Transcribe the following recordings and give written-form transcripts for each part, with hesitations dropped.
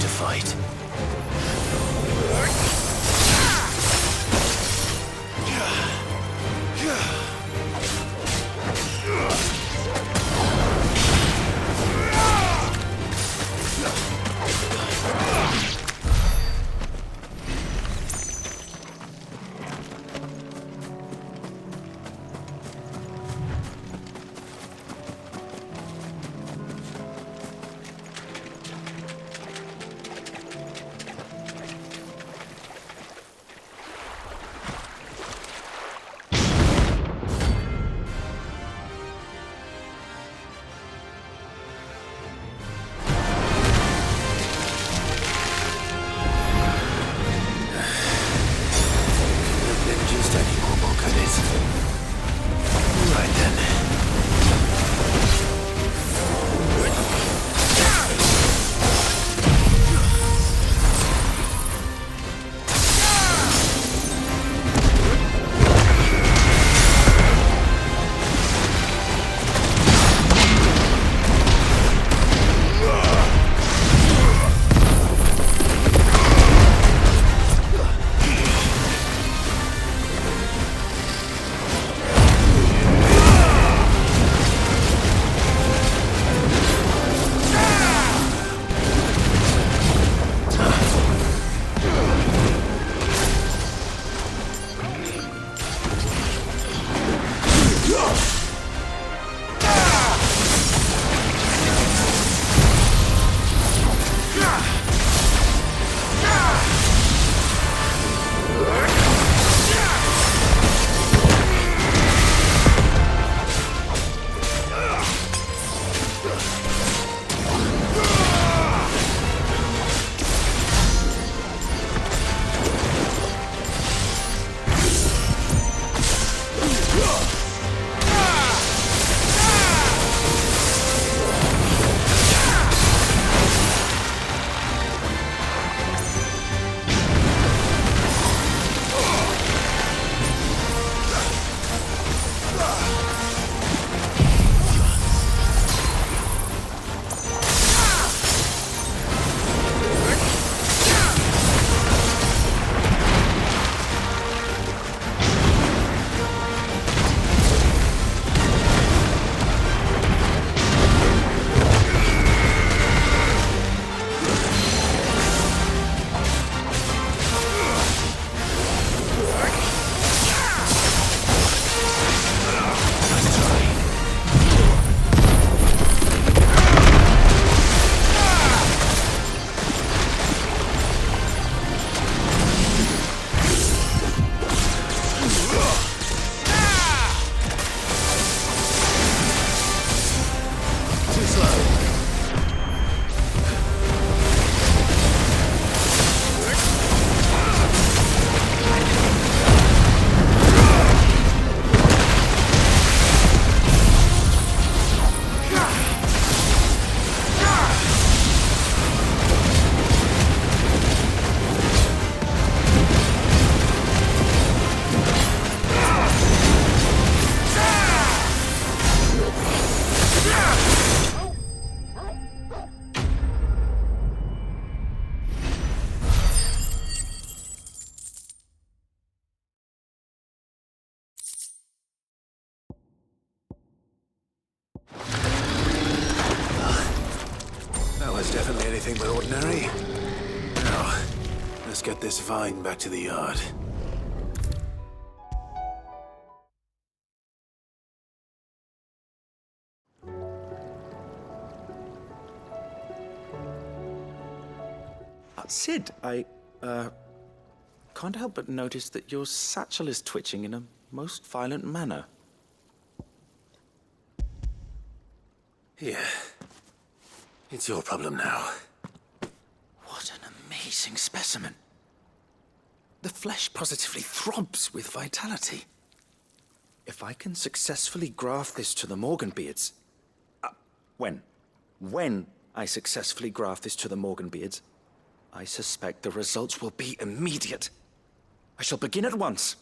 to fight. Definitely anything but ordinary. Now, let's get this vine back to the yard. Sid, I can't help but notice that your satchel is twitching in a most violent manner. Here. It's your problem now. What an amazing specimen. The flesh positively throbs with vitality. If I can successfully graft this to the Morganbeards... When I successfully graft this to the Morganbeards, I suspect the results will be immediate. I shall begin at once.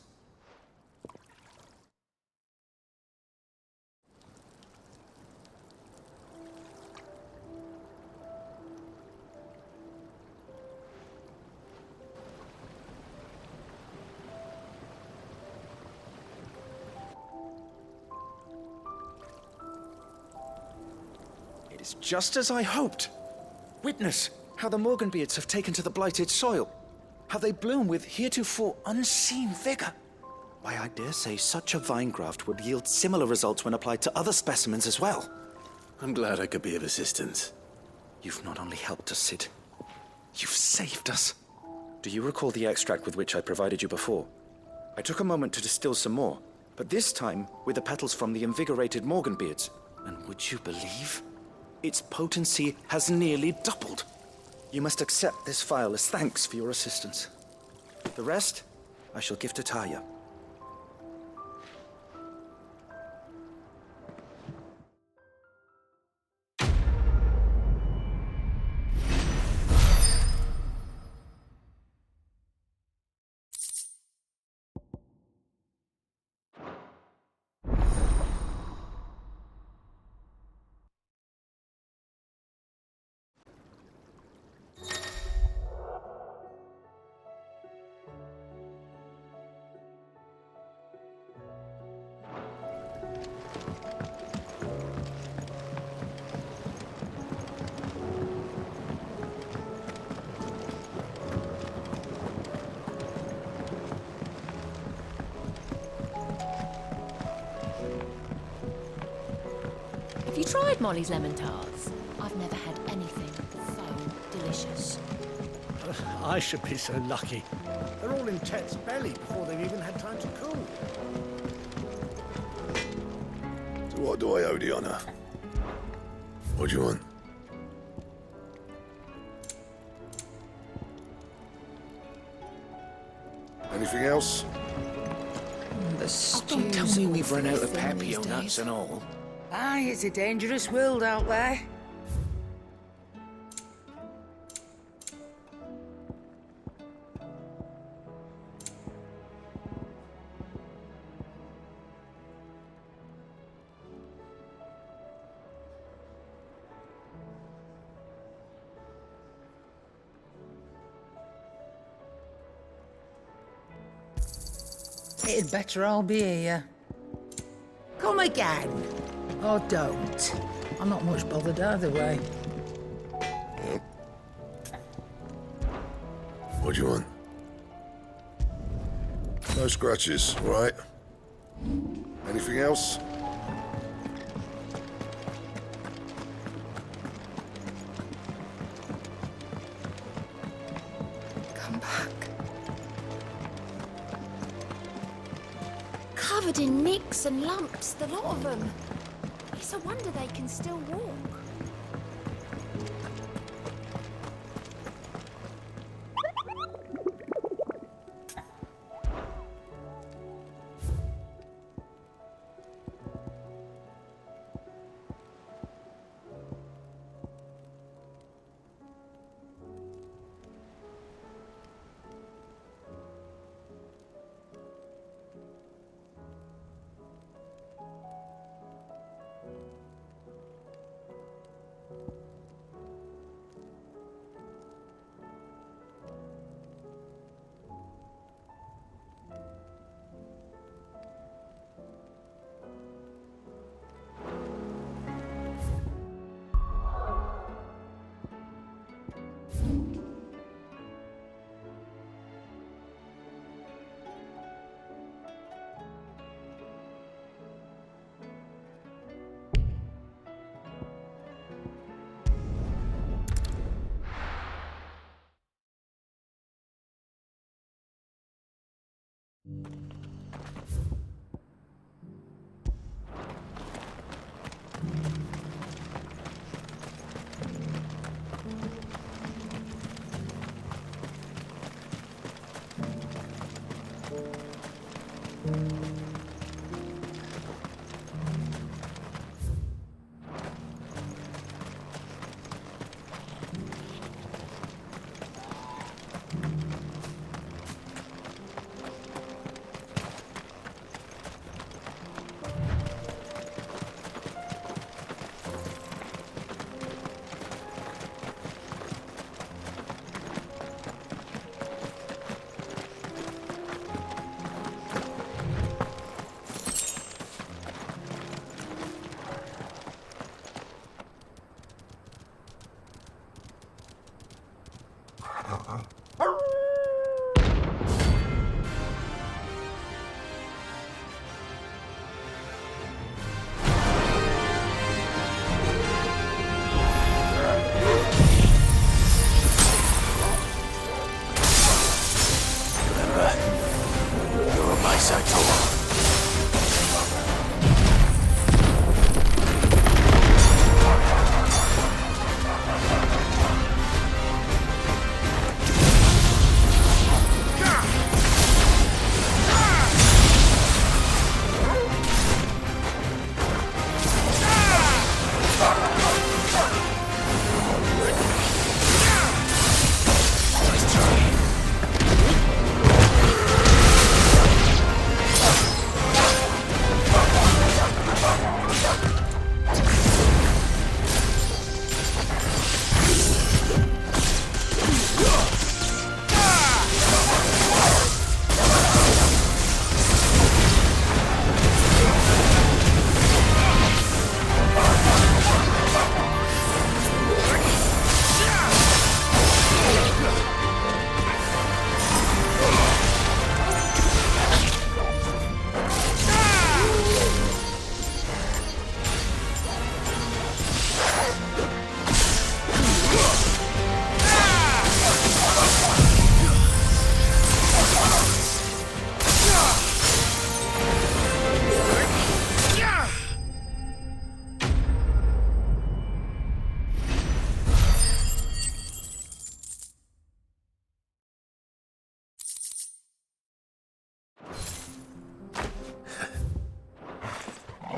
It's just as I hoped. Witness how the Morganbeards have taken to the blighted soil. How they bloom with heretofore unseen vigor. Why, I dare say such a vine graft would yield similar results when applied to other specimens as well. I'm glad I could be of assistance. You've not only helped us, Sid, you've saved us. Do you recall the extract with which I provided you before? I took a moment to distill some more, but this time with the petals from the invigorated Morganbeards. And would you believe? Its potency has nearly doubled. You must accept this phial as thanks for your assistance. The rest, I shall give to Taya. Have you tried Molly's lemon tarts? I've never had anything so delicious. I should be so lucky. They're all in Chet's belly before they've even had time to cool. So what do I owe the honor? What do you want? Anything else? Don't tell me we've run out of Papio nuts and all. Aye, it's a dangerous world out there. It'd better all be here. Come again. Or don't. I'm not much bothered either way. What do you want? No scratches, all right? Anything else? Come back. Covered in nicks and lumps, the lot of them. It's a wonder they can still walk.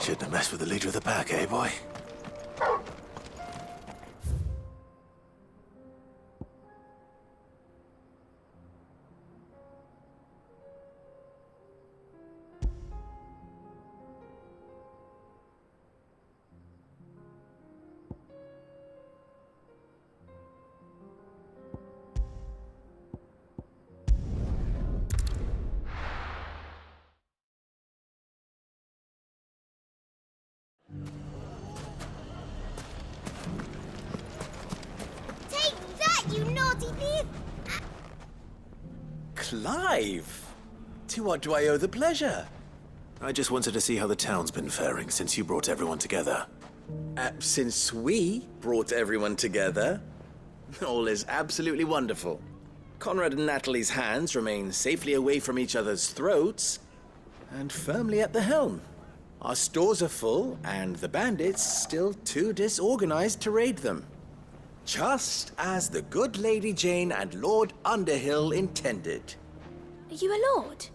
Shouldn't have messed with the leader of the pack, eh, boy? Take that, you naughty thief! Clive! To what do I owe the pleasure? I just wanted to see how the town's been faring since you brought everyone together. Since we brought everyone together, all is absolutely wonderful. Conrad and Natalie's hands remain safely away from each other's throats and firmly at the helm. Our stores are full, and the bandits still too disorganized to raid them. Just as the good Lady Jane and Lord Underhill intended. Are you a lord?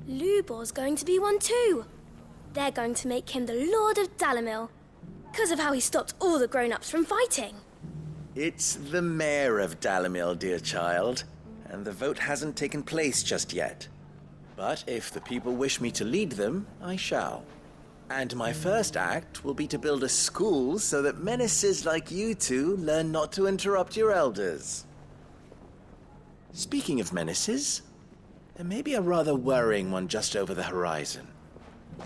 Lubor's going to be one too. They're going to make him the Lord of Dalimil, because of how he stopped all the grown-ups from fighting. It's the mayor of Dalimil, dear child, and the vote hasn't taken place just yet. But if the people wish me to lead them, I shall. And my first act will be to build a school so that menaces like you two learn not to interrupt your elders. Speaking of menaces, there may be a rather worrying one just over the horizon.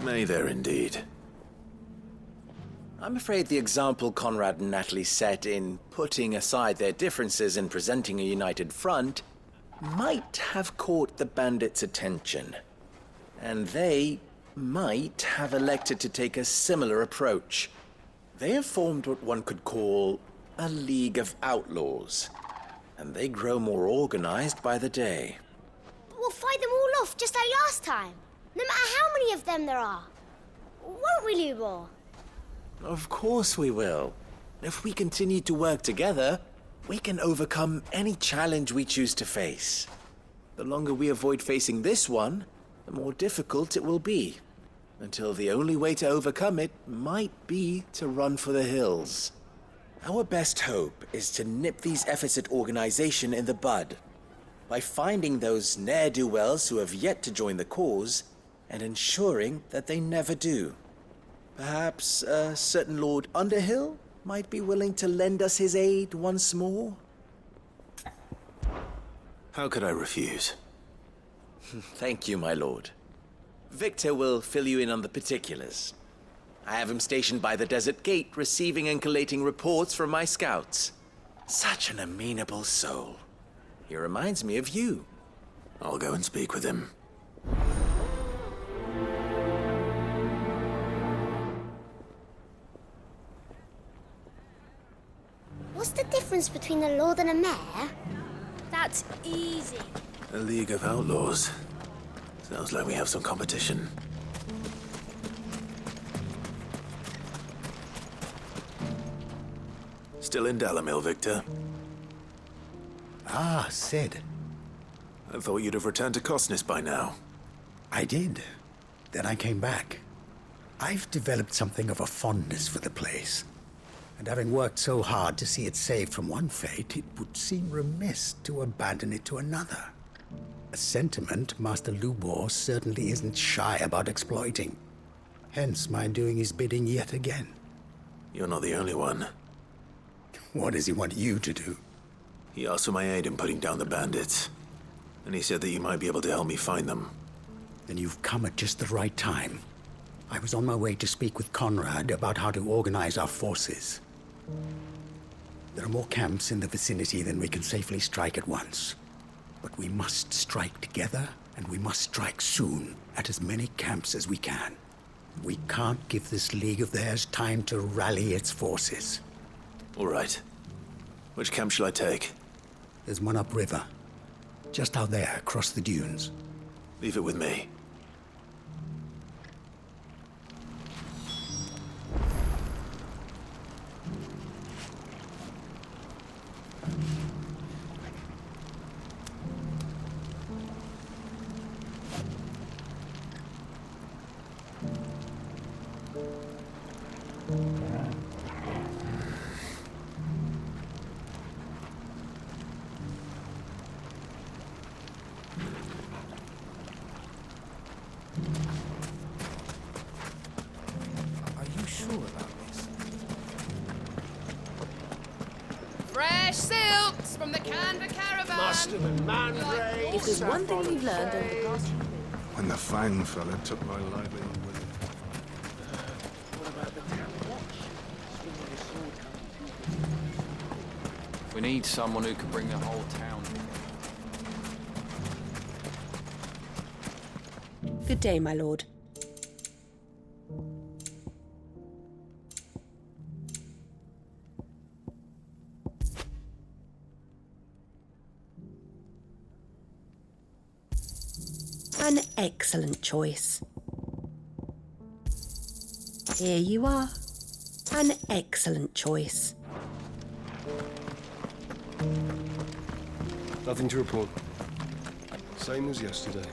May there indeed. I'm afraid the example Conrad and Natalie set in putting aside their differences and presenting a united front might have caught the bandits' attention. And they might have elected to take a similar approach. They have formed what one could call a League of Outlaws, and they grow more organized by the day. We'll fight them all off just like last time, no matter how many of them there are. Won't we, Lubor? Of course we will. If we continue to work together, we can overcome any challenge we choose to face. The longer we avoid facing this one, the more difficult it will be. Until the only way to overcome it might be to run for the hills. Our best hope is to nip these efforts at organization in the bud by finding those ne'er-do-wells who have yet to join the cause and ensuring that they never do. Perhaps a certain Lord Underhill might be willing to lend us his aid once more? How could I refuse? Thank you, my lord. Victor will fill you in on the particulars. I have him stationed by the desert gate, receiving and collating reports from my scouts. Such an amenable soul. He reminds me of you. I'll go and speak with him. What's the difference between a lord and a mayor? That's easy. A League of Outlaws. Sounds like we have some competition. Still in Dalimil, Victor? Ah, Sid. I thought you'd have returned to Cosnes by now. I did. Then I came back. I've developed something of a fondness for the place. And having worked so hard to see it saved from one fate, it would seem remiss to abandon it to another. A sentiment Master Lubor certainly isn't shy about exploiting. Hence my doing his bidding yet again. You're not the only one. What does he want you to do? He asked for my aid in putting down the bandits. And he said that you might be able to help me find them. Then you've come at just the right time. I was on my way to speak with Conrad about how to organize our forces. There are more camps in the vicinity than we can safely strike at once. But we must strike together, and we must strike soon at as many camps as we can. We can't give this league of theirs time to rally its forces. All right. Which camp shall I take? There's one upriver, just out there across the dunes. Leave it with me. Are you sure about this? Fresh silks from the Canva caravan. Mustard and man If there's one thing we've learned over the past few minutes, When the Fang fella took my livelihood with him. We need someone who can bring the whole town together. Good day, my lord. An excellent choice. Here you are. An excellent choice. Nothing to report. Same as yesterday.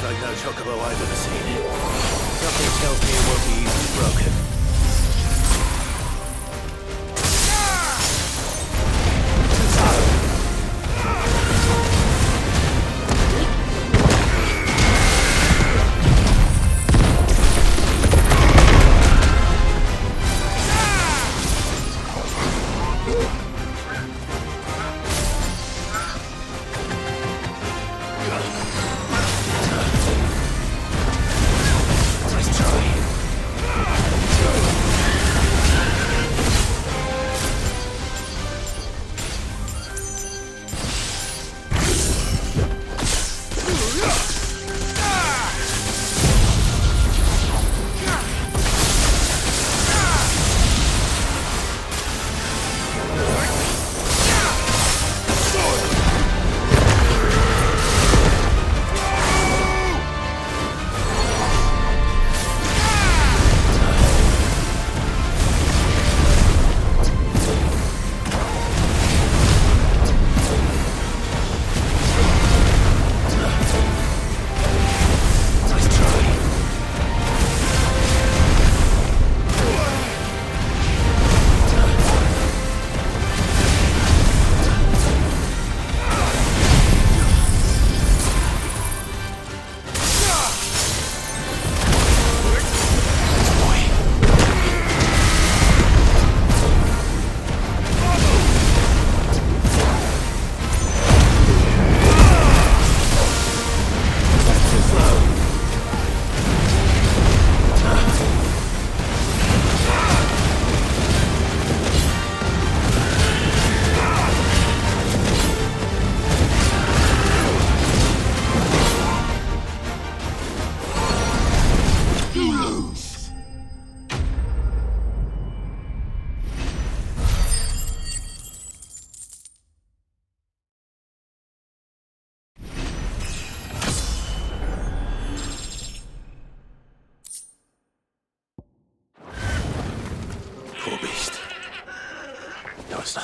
Like no chocobo I've ever seen. Something tells me it won't be easily broken. Nice try.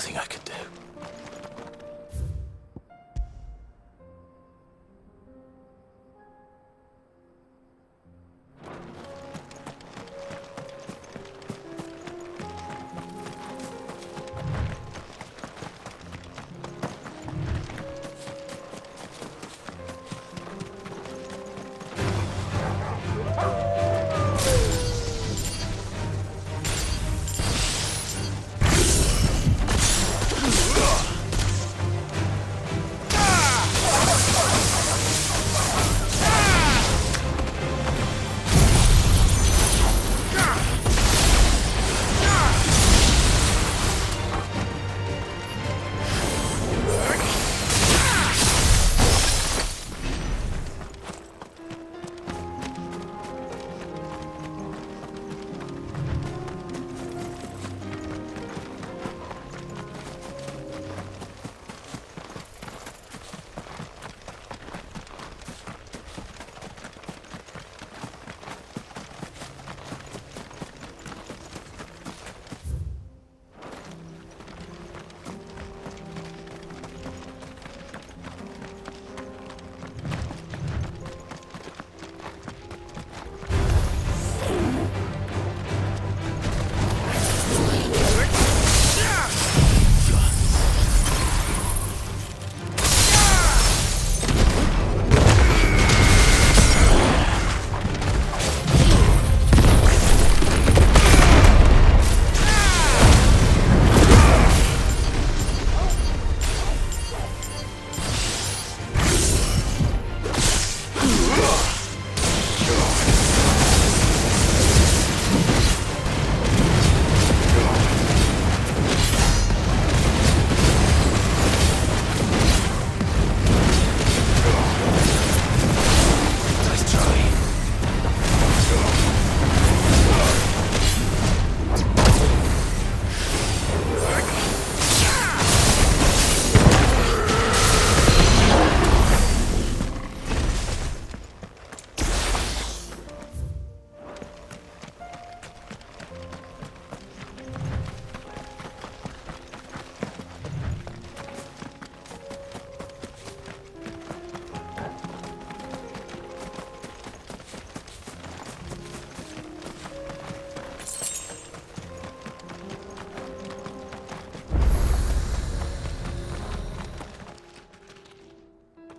anything I could do.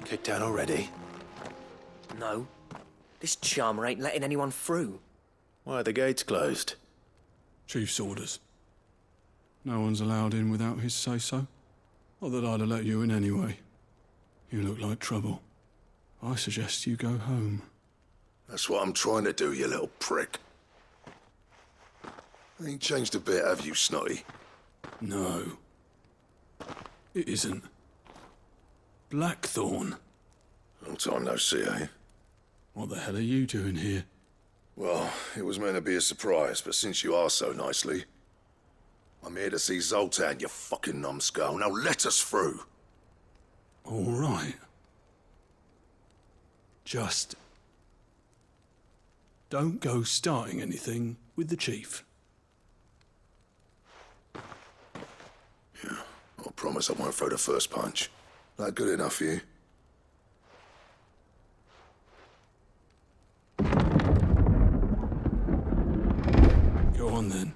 Kicked out already? No. This charmer ain't letting anyone through. Why are the gates closed? Chief's orders. No one's allowed in without his say-so. Not that I'd have let you in anyway. You look like trouble. I suggest you go home. That's what I'm trying to do, you little prick. Ain't changed a bit, have you, Snotty? No. It isn't. Blackthorn. Long time no see, eh? What the hell are you doing here? Well, it was meant to be a surprise, but since you asked so nicely, I'm here to see Zoltan, you fucking numbskull. Now let us through. All right. Just don't go starting anything with the chief. Yeah, I promise I won't throw the first punch. That good enough for you? Go on then.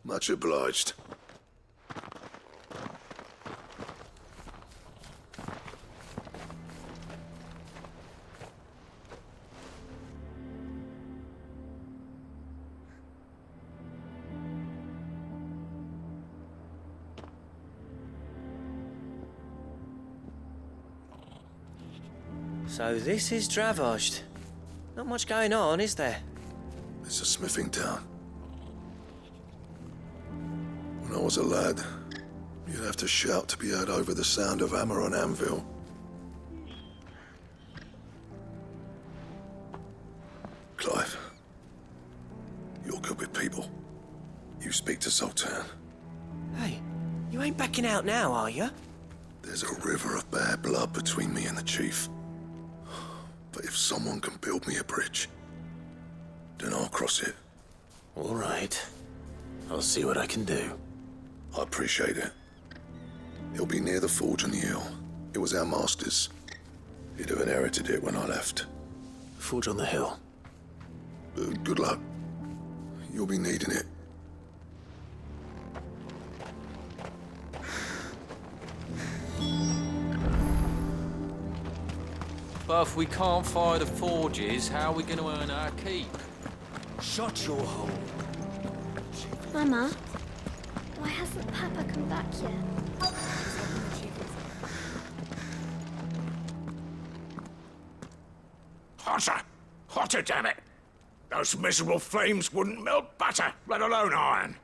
Much obliged. So this is Dravosht. Not much going on, is there? It's a smithing town. When I was a lad, you'd have to shout to be heard over the sound of hammer on anvil. Clive, you're good with people. You speak to Zoltan. Hey, you ain't backing out now, are you? There's a river of bad blood between me and the chief. But if someone can build me a bridge, then I'll cross it. All right. I'll see what I can do. I appreciate it. It'll be near the forge on the hill. It was our master's. He'd have inherited it when I left. Forge on the hill. Good luck. You'll be needing it. But if we can't fire the forges, how are we going to earn our keep? Shut your hole. Mama, why hasn't Papa come back yet? Hotter! Hotter, damn it! Those miserable flames wouldn't melt butter, let alone iron.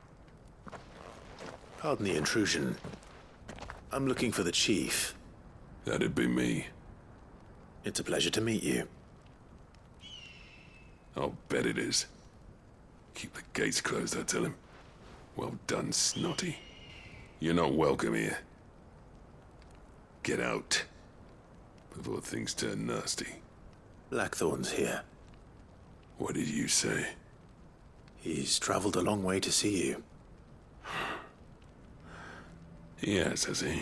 Pardon the intrusion. I'm looking for the chief. That'd be me. It's a pleasure to meet you. I'll bet it is. Keep the gates closed, I tell him. Well done, Snotty. You're not welcome here. Get out. Before things turn nasty. Blackthorn's here. What did you say? He's traveled a long way to see you. Yes, has he?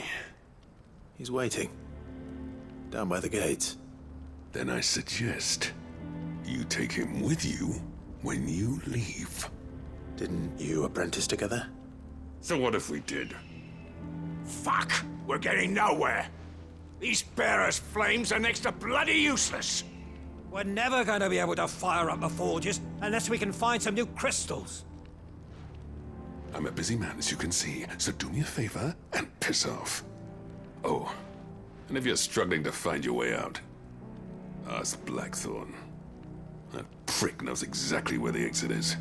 He's waiting. Down by the gates. Then I suggest you take him with you when you leave. Didn't you apprentice together? So what if we did? Fuck! We're getting nowhere. These bearers' flames are next to bloody useless. We're never going to be able to fire up the forges unless we can find some new crystals. I'm a busy man, as you can see, so do me a favor and piss off. Oh, and if you're struggling to find your way out, ask Blackthorn. That prick knows exactly where the exit is.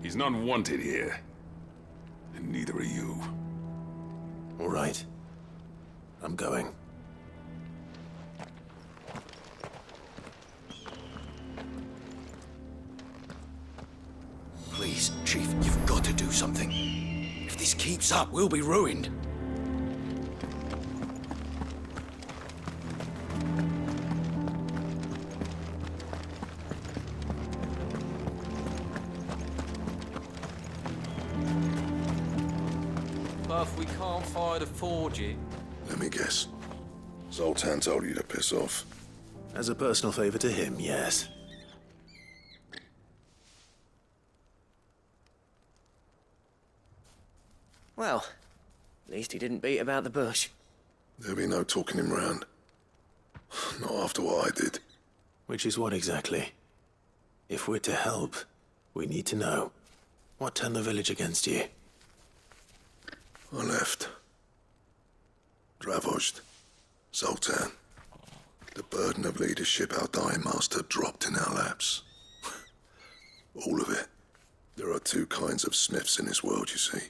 He's not wanted here. And neither are you. All right. I'm going. Please, Chief, you've got to do something. If this keeps up, we'll be ruined. But if we can't fire the forges... Let me guess. Zoltan told you to piss off. As a personal favor to him, yes. Well, at least he didn't beat about the bush. There'll be no talking him round. Not after what I did. Which is what exactly? If we're to help, we need to know. What turned the village against you? I left. Dravozd. Zoltan. The burden of leadership our dying master dropped in our laps. All of it. There are two kinds of smiths in this world, you see.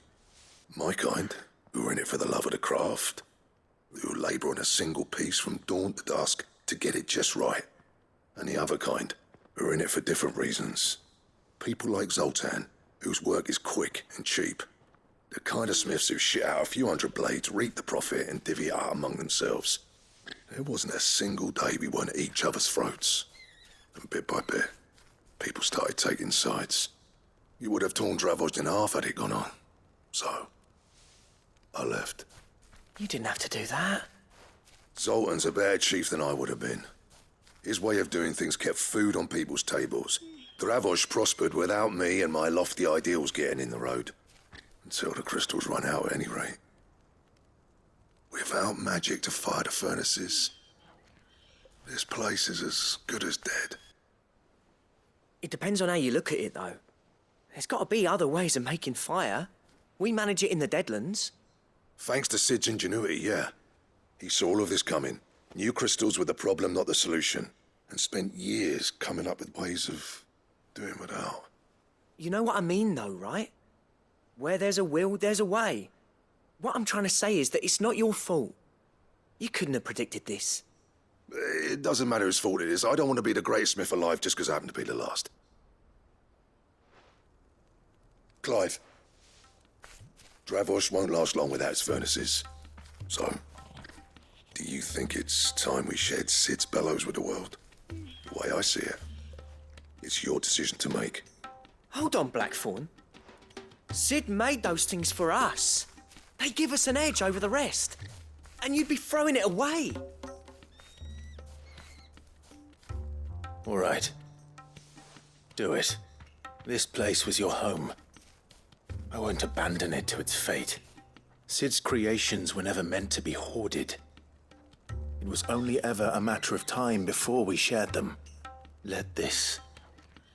My kind, who are in it for the love of the craft, who labour on a single piece from dawn to dusk to get it just right. And the other kind, who are in it for different reasons. People like Zoltan, whose work is quick and cheap. The kind of smiths who shit out a few hundred blades, reap the profit, and divvy it out among themselves. There wasn't a single day we weren't at each other's throats. And bit by bit, people started taking sides. You would have torn Dravozd in half had it gone on. So, I left. You didn't have to do that. Zoltan's a better chief than I would have been. His way of doing things kept food on people's tables. Dravozd prospered without me and my lofty ideals getting in the road. Until the crystals run out at any rate. Without magic to fire the furnaces, this place is as good as dead. It depends on how you look at it, though. There's got to be other ways of making fire. We manage it in the Deadlands. Thanks to Sid's ingenuity, yeah. He saw all of this coming. Knew crystals were the problem, not the solution. And spent years coming up with ways of doing without. You know what I mean, though, right? Where there's a will, there's a way. What I'm trying to say is that it's not your fault. You couldn't have predicted this. It doesn't matter whose fault it is. I don't want to be the greatest smith alive just because I happen to be the last. Clive. Dravozd won't last long without its furnaces. So, do you think it's time we shared Sid's bellows with the world? The way I see it, it's your decision to make. Hold on, Blackthorn. Sid made those things for us. They give us an edge over the rest. And you'd be throwing it away. All right. Do it. This place was your home. I won't abandon it to its fate. Sid's creations were never meant to be hoarded. It was only ever a matter of time before we shared them. Let this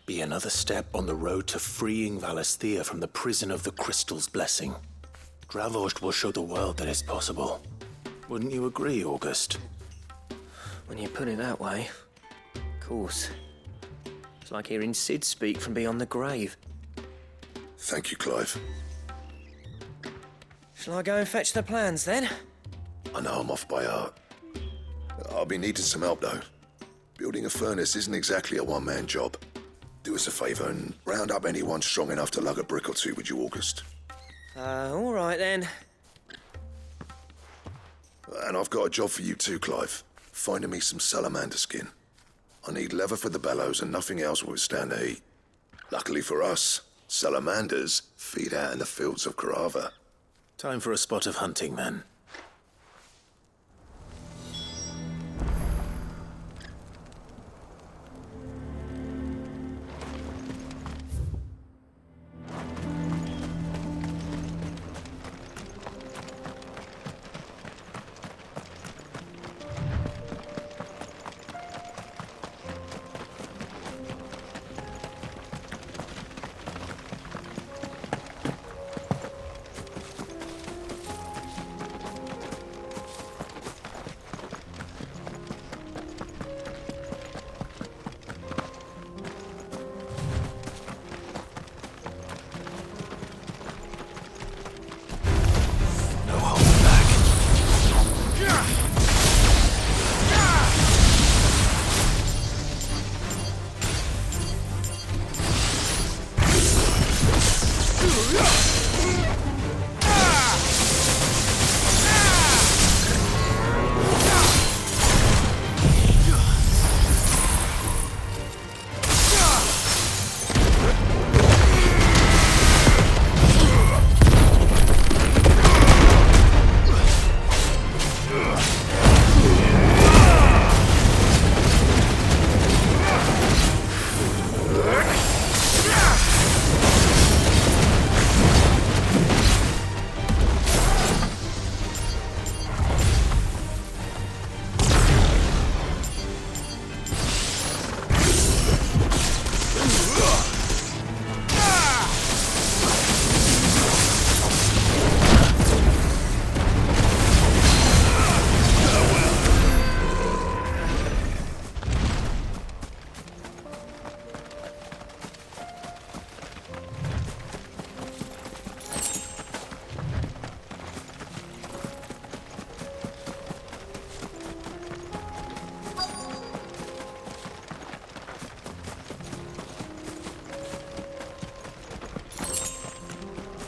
be another step on the road to freeing Valisthea from the prison of the Crystal's blessing. Dravost will show the world that it's possible. Wouldn't you agree, August? When you put it that way, of course. It's like hearing Sid speak from beyond the grave. Thank you, Clive. Shall I go and fetch the plans, then? I know I'm off by heart. I'll be needing some help, though. Building a furnace isn't exactly a one-man job. Do us a favour and round up anyone strong enough to lug a brick or two, would you, August? All right, then. And I've got a job for you too, Clive. Finding me some salamander skin. I need leather for the bellows and nothing else will withstand the heat. Luckily for us, salamanders feed out in the fields of Carava. Time for a spot of hunting, then.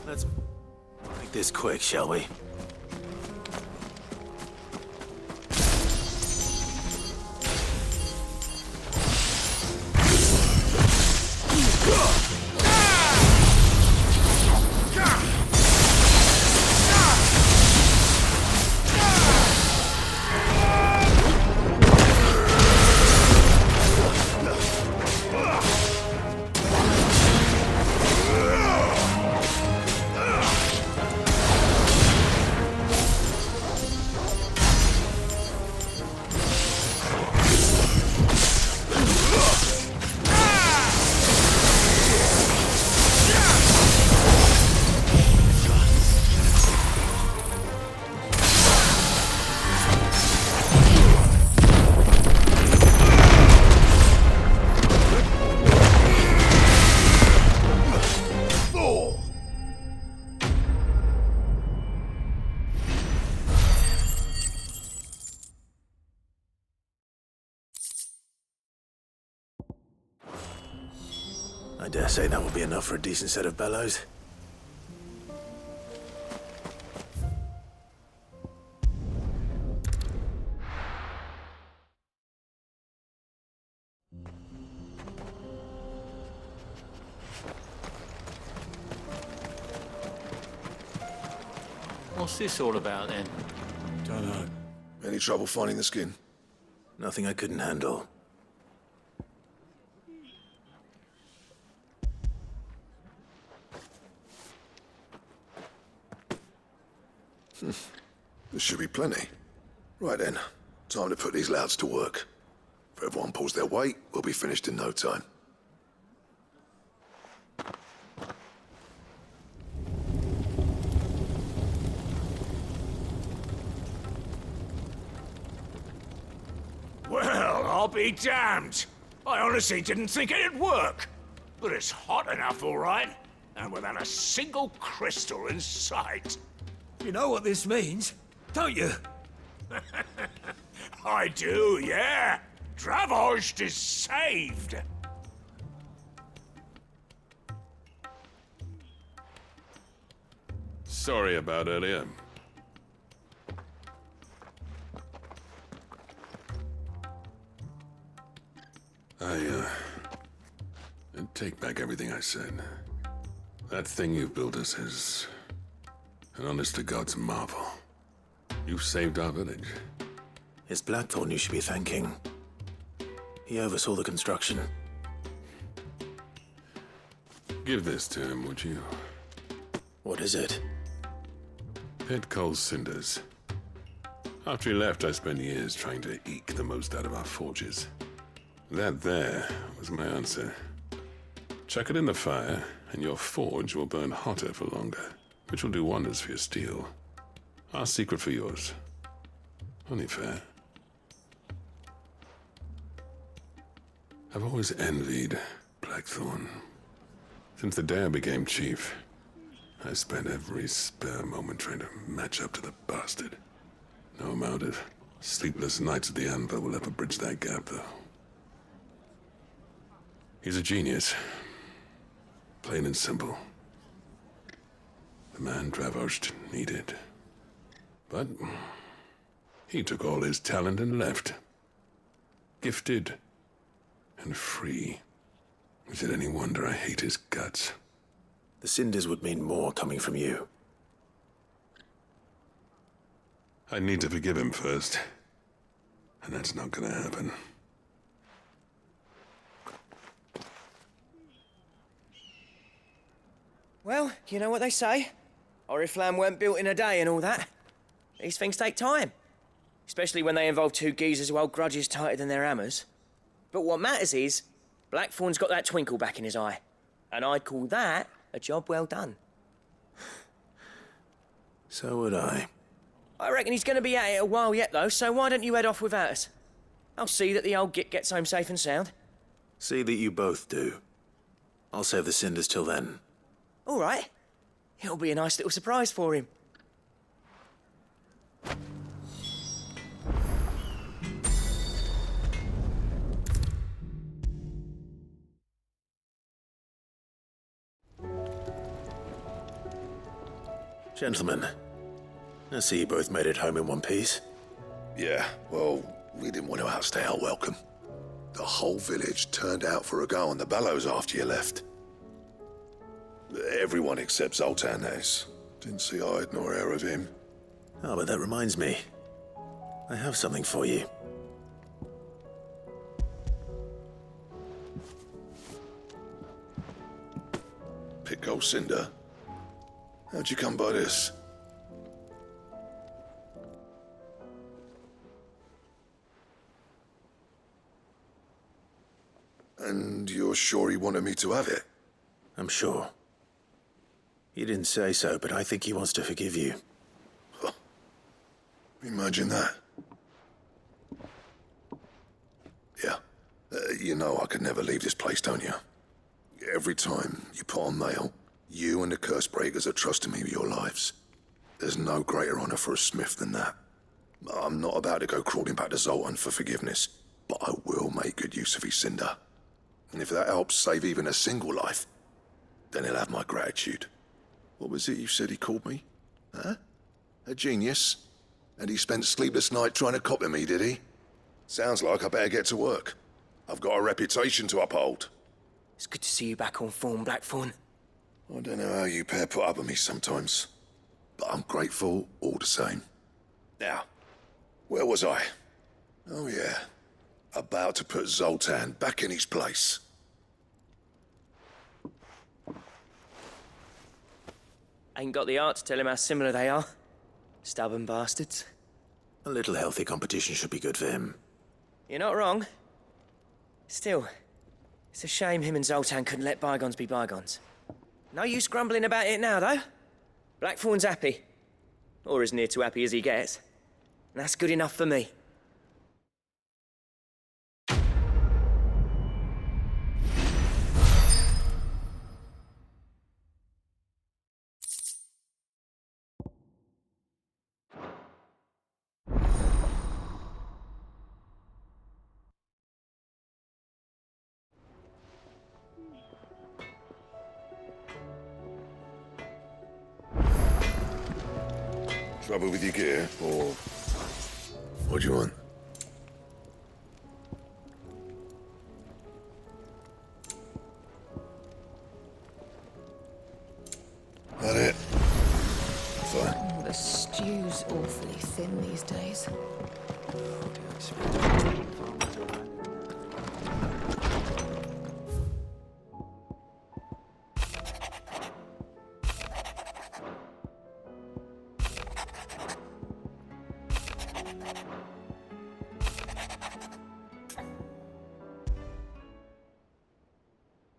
Let's make this quick, shall we? I dare say that will be enough for a decent set of bellows. What's this all about then? Don't know. Any trouble finding the skin? Nothing I couldn't handle. There should be plenty. Right then, time to put these louds to work. If everyone pulls their weight, we'll be finished in no time. Well, I'll be damned. I honestly didn't think it'd work. But it's hot enough, all right. And without a single crystal in sight. You know what this means, don't you? I do, yeah. Dravost is saved. Sorry about earlier. I take back everything I said. That thing you've built us is an honest-to-God's marvel. You've saved our village. It's Blackthorn you should be thanking. He oversaw the construction. Give this to him, would you? What is it? Pit coal cinders. After he left, I spent years trying to eke the most out of our forges. That there was my answer. Chuck it in the fire, and your forge will burn hotter for longer, which will do wonders for your steel. Our secret for yours. Only fair. I've always envied Blackthorn. Since the day I became chief, I spent every spare moment trying to match up to the bastard. No amount of sleepless nights at the anvil will ever bridge that gap, though. He's a genius. Plain and simple. The man Dravost needed. But he took all his talent and left. Gifted and free. Is it any wonder I hate his guts? The cinders would mean more coming from you. I need to forgive him first. And that's not gonna happen. Well, you know what they say. Oriflamme weren't built in a day and all that. These things take time. Especially when they involve two geezers who hold grudges tighter than their hammers. But what matters is, Blackthorn's got that twinkle back in his eye. And I'd call that a job well done. So would I. I reckon he's going to be at it a while yet, though, so why don't you head off without us? I'll see that the old git gets home safe and sound. See that you both do. I'll save the cinders till then. All right. It'll be a nice little surprise for him. Gentlemen, I see you both made it home in one piece. Yeah, well, we didn't want to outstay our welcome. The whole village turned out for a go on the bellows after you left. Everyone except Zoltan, that is. Didn't see hide nor hair of him. Oh, but that reminds me. I have something for you. Pico Cinder. How'd you come by this? And you're sure he wanted me to have it? I'm sure. He didn't say so, but I think he wants to forgive you. Huh. Imagine that. Yeah. You know I could never leave this place, don't you? Every time you put on mail, you and the curse breakers are trusting me with your lives. There's no greater honor for a smith than that. I'm not about to go crawling back to Zoltan for forgiveness, but I will make good use of his cinder. And if that helps save even a single life, then he'll have my gratitude. What was it you said he called me? Huh? A genius? And he spent sleepless night trying to copy me, did he? Sounds like I better get to work. I've got a reputation to uphold. It's good to see you back on form, Blackthorn. I don't know how you pair put up with me sometimes. but I'm grateful all the same. Now, where was I? Oh yeah, about to put Zoltan back in his place. Ain't got the art to tell him how similar they are. Stubborn bastards. A little healthy competition should be good for him. You're not wrong. Still, it's a shame him and Zoltan couldn't let bygones be bygones. No use grumbling about it now, though. Blackthorn's happy. Or as near to happy as he gets. And that's good enough for me. Trouble with your gear, or what do you want? That it? Fine. The stew's awfully thin these days.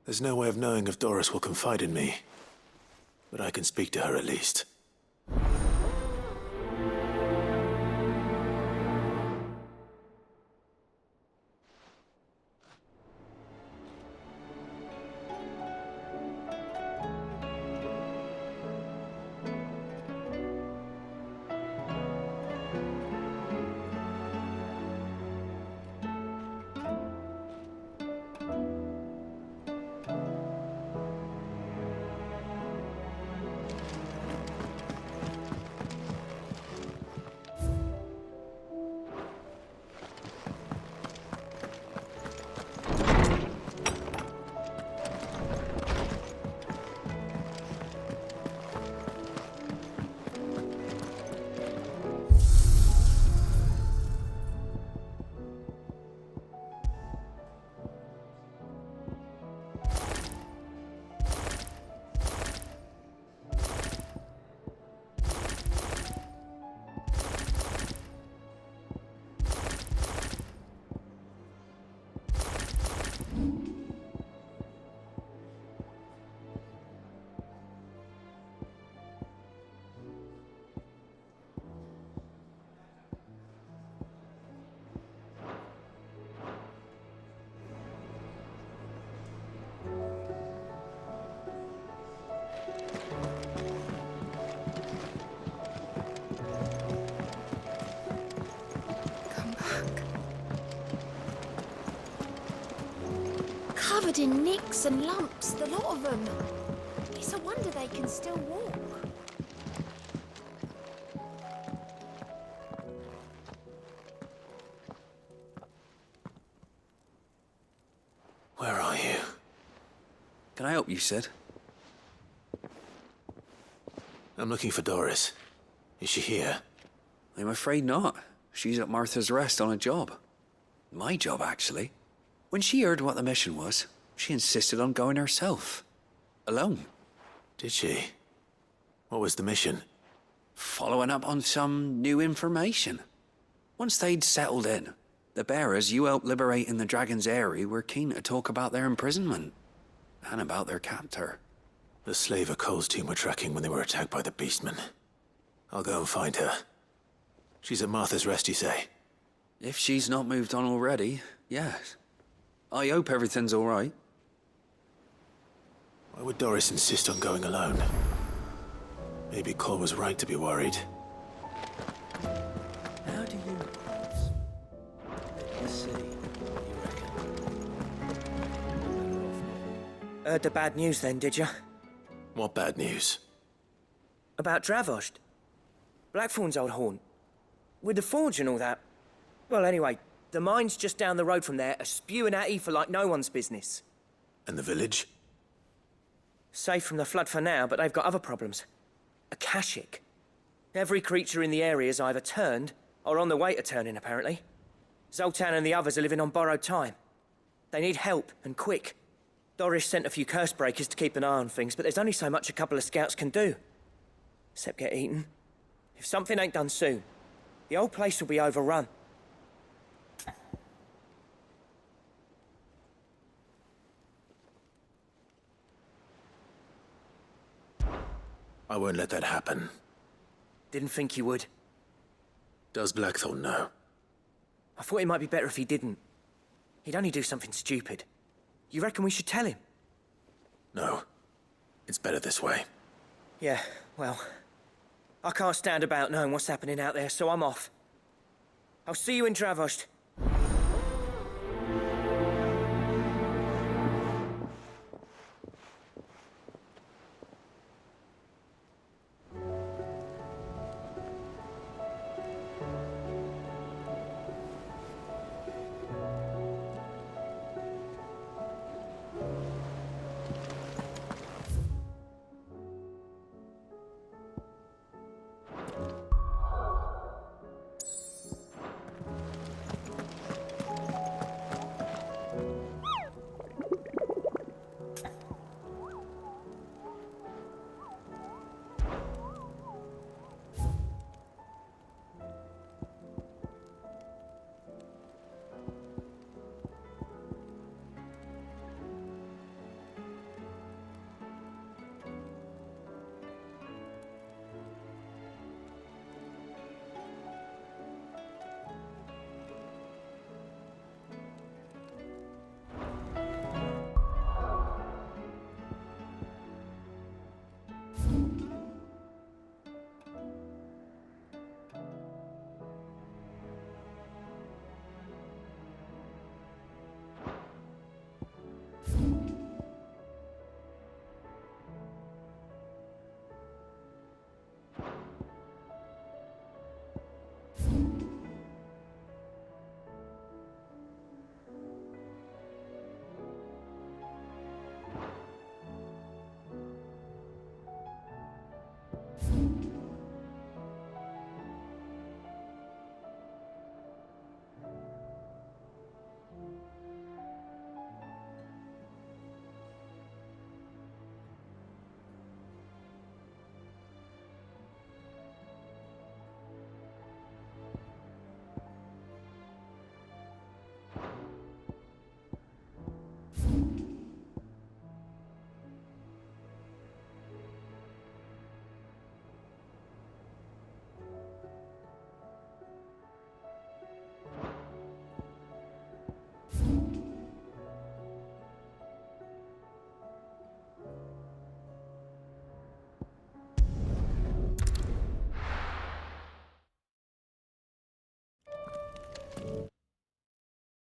There's no way of knowing if Doris will confide in me, but I can speak to her at least. Covered in nicks and lumps, the lot of them. It's a wonder they can still walk. Where are you? Can I help you, Sid? I'm looking for Doris. Is she here? I'm afraid not. She's at Martha's Rest on a job. My job, actually. When she heard what the mission was, she insisted on going herself. Alone. Did she? What was the mission? Following up on some new information. Once they'd settled in, the bearers you helped liberate in the Dragon's Eyrie were keen to talk about their imprisonment. And about their captor. The slaver Cole's team were tracking when they were attacked by the Beastmen. I'll go and find her. She's at Martha's Rest, you say? If she's not moved on already, yes. I hope everything's all right. Why would Doris insist on going alone? Maybe Cole was right to be worried. How do you... Let's see, you reckon? Heard the bad news then, did you? What bad news? About Dravost. Blackthorn's old haunt. With the forge and all that. Well, anyway, the mine's just down the road from there are spewing out ether like no one's business. And the village? Safe from the flood for now, but they've got other problems. Akashic. Every creature in the area's either turned or on the way to turning, apparently. Zoltan and the others are living on borrowed time. They need help, and quick. Doris sent a few curse breakers to keep an eye on things, but there's only so much a couple of scouts can do. Except get eaten. If something ain't done soon, the whole place will be overrun. I won't let that happen. Didn't think you would. Does Blackthorn know? I thought it might be better if he didn't. He'd only do something stupid. You reckon we should tell him? No. It's better this way. Yeah, well, I can't stand about knowing what's happening out there, so I'm off. I'll see you in Dravost.